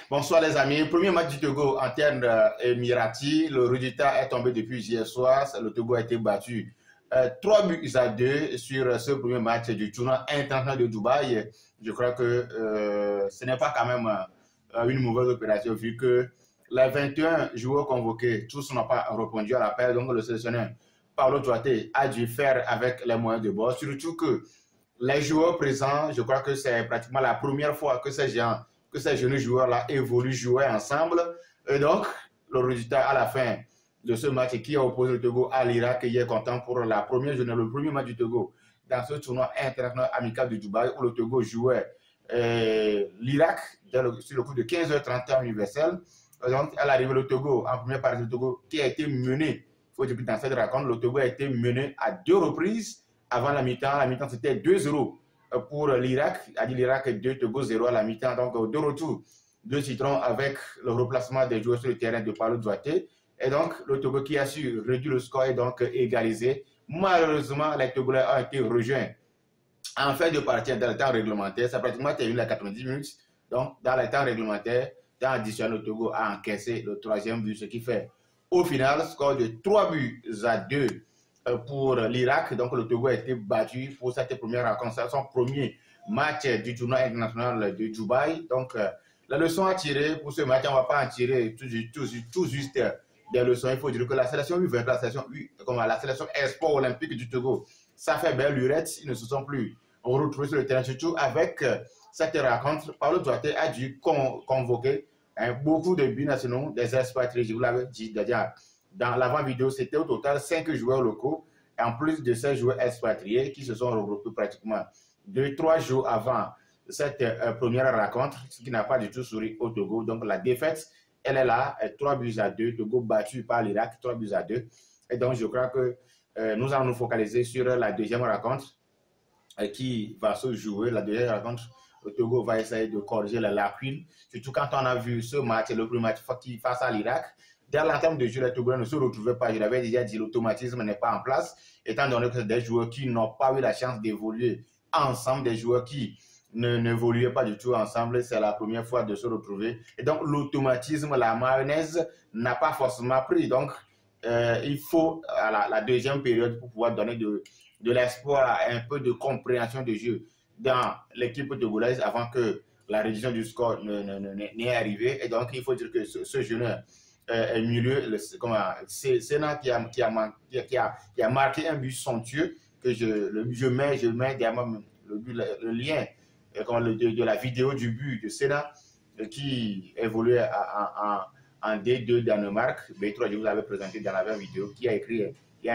Bonsoir les amis. Premier match du Togo en termes émiratis. Le résultat est tombé depuis hier soir. Le Togo a été battu 3 buts à 2 sur ce premier match du tournoi international de Dubaï. Je crois que ce n'est pas quand même une mauvaise opération vu que les 21 joueurs convoqués, tous n'ont pas répondu à l'appel. Donc le sélectionneur Paulo Duarte a dû faire avec les moyens de bord. Surtout que les joueurs présents, je crois que c'est pratiquement la première fois que ces jeunes joueurs-là évoluent jouer ensemble. Et donc, le résultat à la fin de ce match qui a opposé le Togo à l'Irak, qui est content pour la première journée, le premier match du Togo dans ce tournoi international amical de Dubaï où le Togo jouait l'Irak sur le coup de 15h30 temps universel. Donc, à l'arrivée, le Togo, en première partie, le Togo qui a été mené, il faut dire que dans cette rencontre, le Togo a été mené à 2 reprises avant la mi-temps. La mi-temps, c'était 2-0 pour l'Irak, a dit l'Irak 2, Togo 0 à la mi-temps. Donc, de retour, 2 citrons avec le replacement des joueurs sur le terrain de Paulo Duarte. Et donc, le Togo qui a su réduire le score et donc égaliser. Malheureusement, les Togolais ont été rejoints en fin de partie dans le temps réglementaire. Ça a pratiquement terminé à 90 minutes. Donc, dans le temps réglementaire, temps additionnel, le Togo a encaissé le 3e but, ce qui fait au final score de 3 buts à 2 pour l'Irak. Donc, le Togo a été battu pour cette première rencontre, son premier match du tournoi international de Dubaï. Donc, la leçon à tirer pour ce match, on ne va pas en tirer tout juste des leçons. Il faut dire que la sélection U20, la sélection Espoir olympique du Togo, ça fait belle lurette. Ils ne se sont plus retrouvés sur le terrain, surtout avec cette rencontre. Paulo Duarte a dû convoquer beaucoup de binationaux, des expatriés. Je vous l'avais dit déjà dans l'avant-vidéo, c'était au total 5 joueurs locaux, en plus de ces joueurs expatriés qui se sont regroupés pratiquement 2-3 jours avant cette première rencontre, ce qui n'a pas du tout souri au Togo. Donc la défaite, elle est là, 3 buts à 2, Togo battu par l'Irak, 3 buts à 2. Et donc je crois que nous allons nous focaliser sur la deuxième rencontre qui va se jouer. La deuxième rencontre, le Togo va essayer de corriger la lacune, surtout quand on a vu ce match, le premier match face à l'Irak. Dans l'entame de jeu, les Togolais ne se retrouvaient pas. Je l'avais déjà dit, l'automatisme n'est pas en place, étant donné que c'est des joueurs qui n'ont pas eu la chance d'évoluer ensemble, des joueurs qui n'évoluaient pas du tout ensemble. C'est la première fois de se retrouver. Et donc, l'automatisme, la mayonnaise n'a pas forcément pris. Donc, il faut à la deuxième période pour pouvoir donner de l'espoir, un peu de compréhension de jeu dans l'équipe togolaise avant que la réduction du score n'est arrivée. Et donc, il faut dire que ce jeune milieu, Sena qui a marqué un but somptueux que je mets derrière le lien de la vidéo du but de Sena qui évoluait en D2 Danemark. B3, je vous l'avais présenté dans la même vidéo, qui a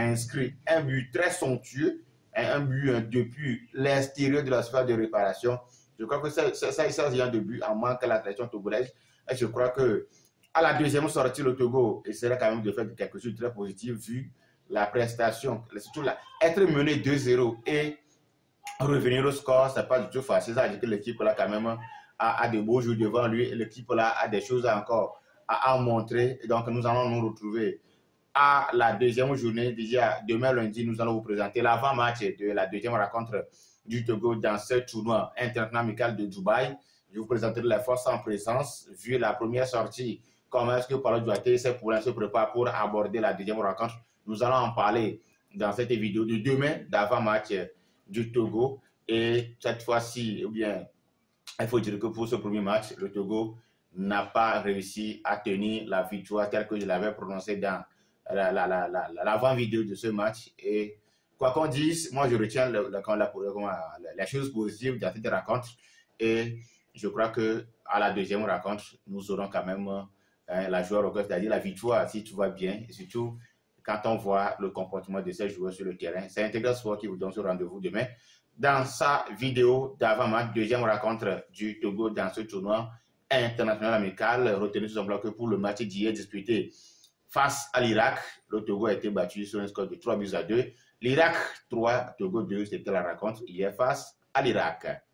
inscrit un but très somptueux, un but depuis l'extérieur de la sphère de réparation. Je crois que ça de but en manque à la sélection togolaise. Et je crois que à la deuxième sortie, le Togo essaierait quand même de faire quelque chose de très positif vu la prestation. Surtout là, être mené 2-0 et revenir au score, ce n'est pas du tout facile. Ça veut dire que l'équipe là quand même a de beaux jours devant lui. L'équipe là a des choses encore à montrer. Et donc nous allons nous retrouver à la deuxième journée. Déjà demain lundi, nous allons vous présenter l'avant-match de la deuxième rencontre du Togo dans ce tournoi international amical de Dubaï. Je vous présenterai les forces en présence vu la première sortie. Comment est-ce que Paulo Duarte se prépare pour aborder la deuxième rencontre? Nous allons en parler dans cette vidéo de demain d'avant-match du Togo. Et cette fois-ci, eh bien, il faut dire que pour ce premier match, le Togo n'a pas réussi à tenir la victoire telle que je l'avais prononcée dans l'avant-vidéo de ce match. Et quoi qu'on dise, moi je retiens les choses positives dans cette rencontre. Et je crois qu'à la deuxième rencontre, nous aurons quand même la joie au cœur, c'est-à-dire la victoire si tout va bien. Et surtout, quand on voit le comportement de ces joueurs sur le terrain. C'est Intégral Sport qui vous donne ce rendez-vous demain dans sa vidéo d'avant-match, deuxième rencontre du Togo dans ce tournoi international amical. Retenez tout simplement que pour le match d'hier disputé face à l'Irak, le Togo a été battu sur un score de 3 buts à 2. L'Irak 3, Togo 2, c'était la rencontre hier face à l'Irak.